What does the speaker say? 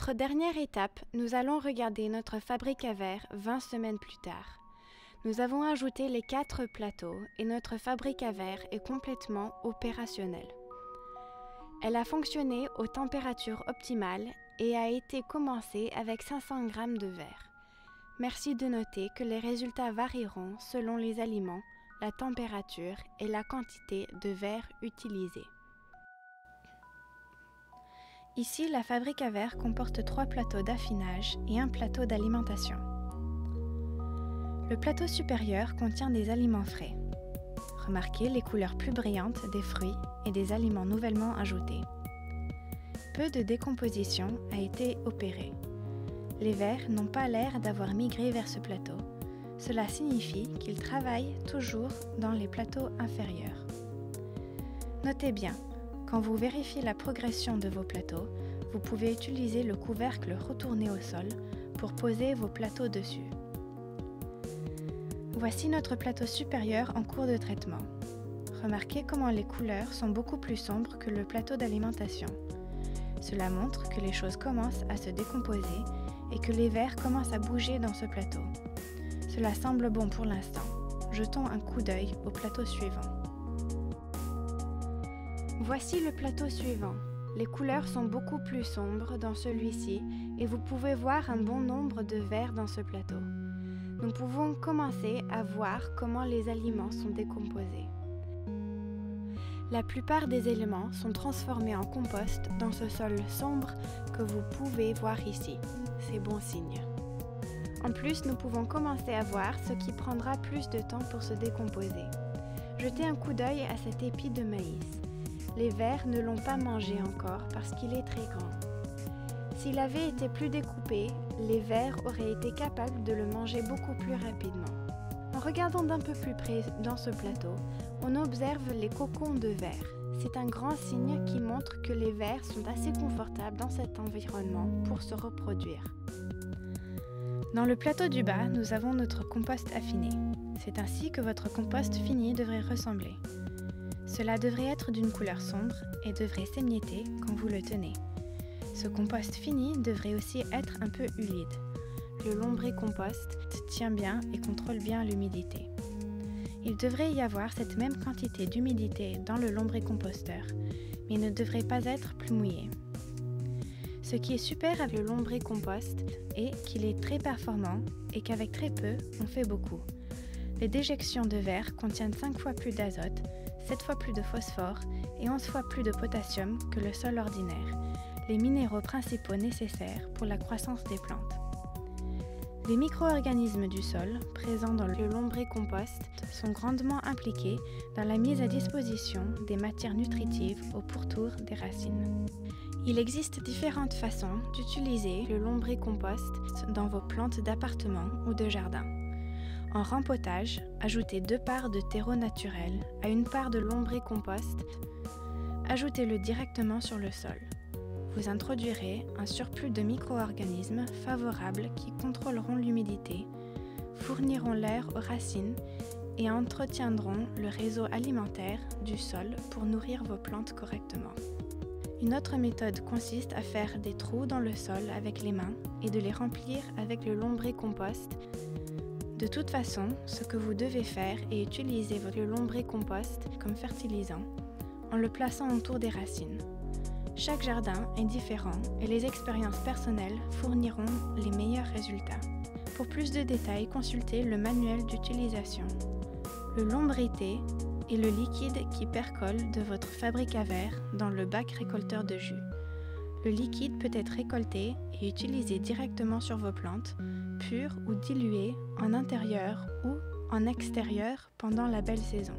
notre dernière étape, nous allons regarder notre fabrique à verre 20 semaines plus tard. Nous avons ajouté les 4 plateaux et notre fabrique à verre est complètement opérationnelle. Elle a fonctionné aux températures optimales et a été commencée avec 500 g de verre. Merci de noter que les résultats varieront selon les aliments, la température et la quantité de verre utilisée. Ici, la fabrique à verre comporte 3 plateaux d'affinage et un plateau d'alimentation. Le plateau supérieur contient des aliments frais. Remarquez les couleurs plus brillantes des fruits et des aliments nouvellement ajoutés. Peu de décomposition a été opérée. Les vers n'ont pas l'air d'avoir migré vers ce plateau. Cela signifie qu'ils travaillent toujours dans les plateaux inférieurs. Notez bien, quand vous vérifiez la progression de vos plateaux, vous pouvez utiliser le couvercle retourné au sol pour poser vos plateaux dessus. Voici notre plateau supérieur en cours de traitement. Remarquez comment les couleurs sont beaucoup plus sombres que le plateau d'alimentation. Cela montre que les choses commencent à se décomposer et que les vers commencent à bouger dans ce plateau. Cela semble bon pour l'instant. Jetons un coup d'œil au plateau suivant. Voici le plateau suivant. Les couleurs sont beaucoup plus sombres dans celui-ci et vous pouvez voir un bon nombre de vers dans ce plateau. Nous pouvons commencer à voir comment les aliments sont décomposés. La plupart des éléments sont transformés en compost dans ce sol sombre que vous pouvez voir ici. C'est bon signe. En plus, nous pouvons commencer à voir ce qui prendra plus de temps pour se décomposer. Jetez un coup d'œil à cet épi de maïs. Les vers ne l'ont pas mangé encore parce qu'il est très grand. S'il avait été plus découpé, les vers auraient été capables de le manger beaucoup plus rapidement. En regardant d'un peu plus près dans ce plateau, on observe les cocons de vers. C'est un grand signe qui montre que les vers sont assez confortables dans cet environnement pour se reproduire. Dans le plateau du bas, nous avons notre compost affiné. C'est ainsi que votre compost fini devrait ressembler. Cela devrait être d'une couleur sombre et devrait s'émietter quand vous le tenez. Ce compost fini devrait aussi être un peu humide. Le lombricompost tient bien et contrôle bien l'humidité. Il devrait y avoir cette même quantité d'humidité dans le lombricomposteur, mais il ne devrait pas être plus mouillé. Ce qui est super avec le lombricompost est qu'il est très performant et qu'avec très peu, on fait beaucoup. Les déjections de verre contiennent 5 fois plus d'azote, 7 fois plus de phosphore et 11 fois plus de potassium que le sol ordinaire, les minéraux principaux nécessaires pour la croissance des plantes. Les micro-organismes du sol, présents dans le lombricompost, sont grandement impliqués dans la mise à disposition des matières nutritives au pourtour des racines. Il existe différentes façons d'utiliser le lombricompost dans vos plantes d'appartement ou de jardin. En rempotage, ajoutez 2 parts de terreau naturel à 1 part de lombricompost. Ajoutez-le directement sur le sol. Vous introduirez un surplus de micro-organismes favorables qui contrôleront l'humidité, fourniront l'air aux racines et entretiendront le réseau alimentaire du sol pour nourrir vos plantes correctement. Une autre méthode consiste à faire des trous dans le sol avec les mains et de les remplir avec le lombricompost. De toute façon, ce que vous devez faire est utiliser votre lombricompost comme fertilisant en le plaçant autour des racines. Chaque jardin est différent et les expériences personnelles fourniront les meilleurs résultats. Pour plus de détails, consultez le manuel d'utilisation. Le lombrité est le liquide qui percole de votre fabrique à verre dans le bac récolteur de jus. Le liquide peut être récolté et utilisé directement sur vos plantes, pur ou dilué en intérieur ou en extérieur pendant la belle saison.